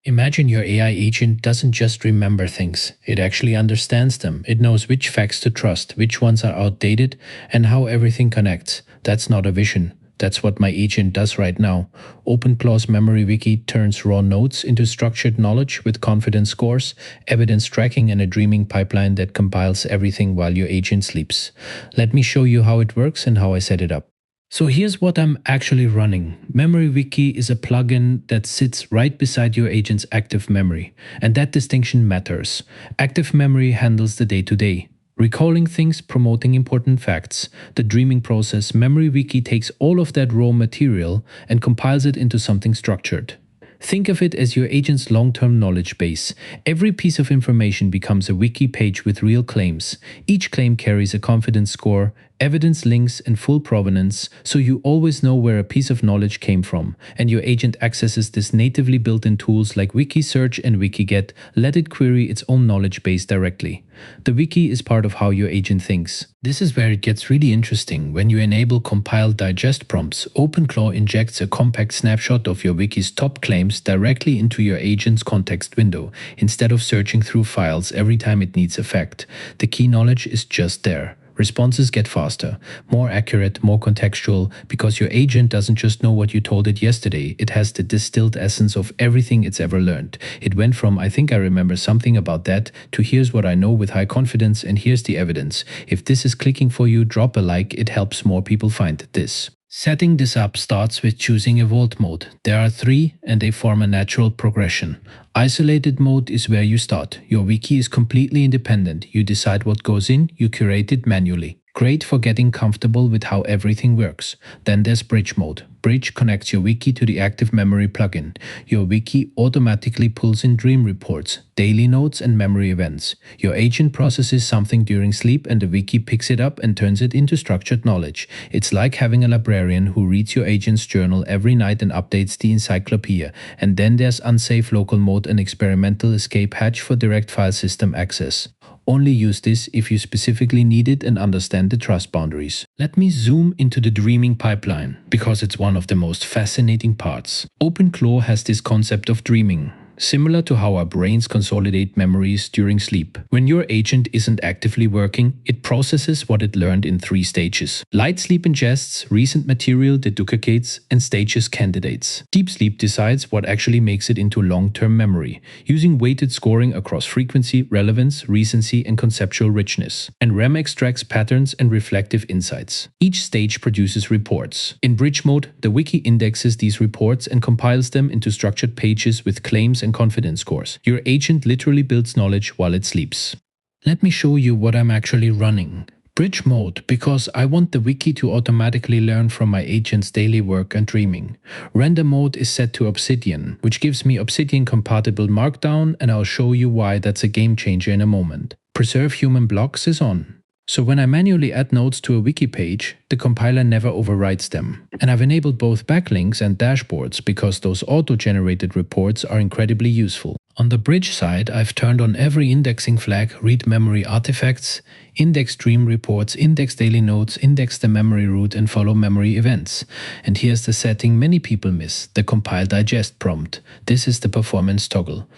Imagine your AI agent doesn't just remember things, it actually understands them. It knows which facts to trust, which ones are outdated, and how everything connects. That's not a vision. That's what my agent does right now. OpenClaws Memory Wiki turns raw notes into structured knowledge with confidence scores, evidence tracking, and a dreaming pipeline that compiles everything while your agent sleeps. Let me show you how it works and how I set it up. So here's what I'm actually running. Memory Wiki is a plugin that sits right beside your agent's active memory. And that distinction matters. Active memory handles the day-to-day. Recalling things, promoting important facts. The dreaming process, Memory Wiki takes all of that raw material and compiles it into something structured. Think of it as your agent's long-term knowledge base. Every piece of information becomes a wiki page with real claims. Each claim carries a confidence score, evidence links, and full provenance, so you always know where a piece of knowledge came from. And your agent accesses this natively built-in tools like Wikisearch and Wikiget. Let it query its own knowledge base directly. The wiki is part of how your agent thinks. This is where it gets really interesting. When you enable compile digest prompts, OpenClaw injects a compact snapshot of your wiki's top claims directly into your agent's context window, instead of searching through files every time it needs a fact. The key knowledge is just there. Responses get faster, more accurate, more contextual, because your agent doesn't just know what you told it yesterday, it has the distilled essence of everything it's ever learned. It went from "I think I remember something about that" to "here's what I know with high confidence and here's the evidence." If this is clicking for you, drop a like, it helps more people find this. Setting this up starts with choosing a vault mode. There are 3 and they form a natural progression. Isolated mode is where you start. Your wiki is completely independent. You decide what goes in, you curate it manually. Great for getting comfortable with how everything works. Then there's Bridge mode. Bridge connects your wiki to the active memory plugin. Your wiki automatically pulls in dream reports, daily notes, and memory events. Your agent processes something during sleep and the wiki picks it up and turns it into structured knowledge. It's like having a librarian who reads your agent's journal every night and updates the encyclopedia. And then there's Unsafe Local mode, an experimental escape hatch for direct file system access. Only use this if you specifically need it and understand the trust boundaries. Let me zoom into the dreaming pipeline, because it's one of the most fascinating parts. OpenClaw has this concept of dreaming, similar to how our brains consolidate memories during sleep. When your agent isn't actively working, it processes what it learned in 3 stages. Light sleep ingests recent material, deduplicates, and stages candidates. Deep sleep decides what actually makes it into long-term memory, using weighted scoring across frequency, relevance, recency, and conceptual richness. And REM extracts patterns and reflective insights. Each stage produces reports. In Bridge mode, the wiki indexes these reports and compiles them into structured pages with claims and confidence scores. Your agent literally builds knowledge while it sleeps. Let me show you what I'm actually running. Bridge mode, because I want the wiki to automatically learn from my agent's daily work and dreaming. Render mode is set to Obsidian, which gives me Obsidian compatible markdown, and I'll show you why that's a game changer in a moment. Preserve human blocks is on. So when I manually add notes to a wiki page, the compiler never overwrites them. And I've enabled both backlinks and dashboards because those auto-generated reports are incredibly useful. On the Bridge side, I've turned on every indexing flag, read memory artifacts, index dream reports, index daily notes, index the memory root, and follow memory events. And here's the setting many people miss, the compile digest prompt. This is the performance toggle.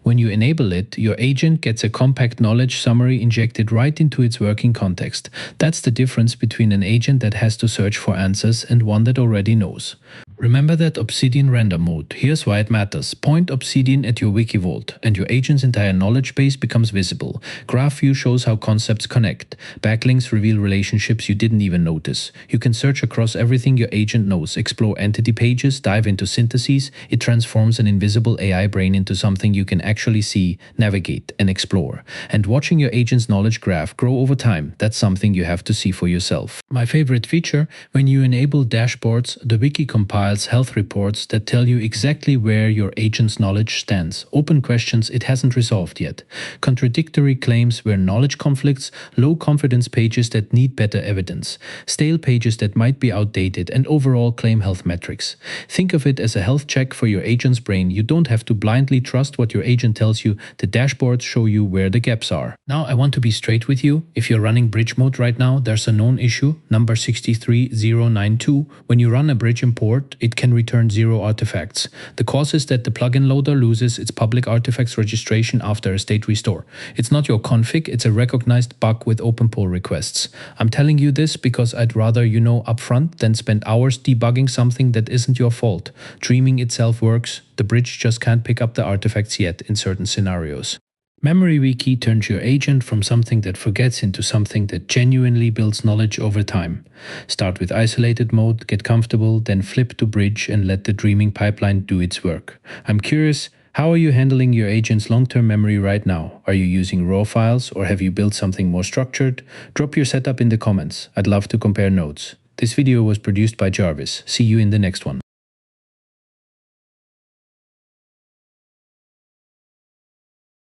When you enable it, your agent gets a compact knowledge summary injected right into its working context. That's the difference between an agent that has to search for answers and one that already knows. Remember that Obsidian render mode. Here's why it matters. Point Obsidian at your wiki vault, and your agent's entire knowledge base becomes visible. Graph view shows how concepts connect. Backlinks reveal relationships you didn't even notice. You can search across everything your agent knows, explore entity pages, dive into syntheses. It transforms an invisible AI brain into something you can actually see, navigate, and explore. And watching your agent's knowledge graph grow over time, that's something you have to see for yourself. My favorite feature, when you enable dashboards, the wiki compiles health reports that tell you exactly where your agent's knowledge stands. Open questions it hasn't resolved yet. Contradictory claims where knowledge conflicts, low confidence pages that need better evidence, stale pages that might be outdated, and overall claim health metrics. Think of it as a health check for your agent's brain. You don't have to blindly trust what your agent tells you. The dashboards show you where the gaps are. Now I want to be straight with you. If you're running Bridge mode right now, there's a known issue, number 63092. When you run a Bridge import, it can return 0 artifacts. The cause is that the plugin loader loses its public artifacts registration after a state restore. It's not your config, it's a recognized bug with open pull requests. I'm telling you this because I'd rather you know upfront than spend hours debugging something that isn't your fault. Dreaming itself works, the bridge just can't pick up the artifacts yet in certain scenarios. Memory Wiki turns your agent from something that forgets into something that genuinely builds knowledge over time. Start with isolated mode, get comfortable, then flip to bridge and let the dreaming pipeline do its work. I'm curious, how are you handling your agent's long-term memory right now? Are you using raw files or have you built something more structured? Drop your setup in the comments. I'd love to compare notes. This video was produced by Jarvis. See you in the next one.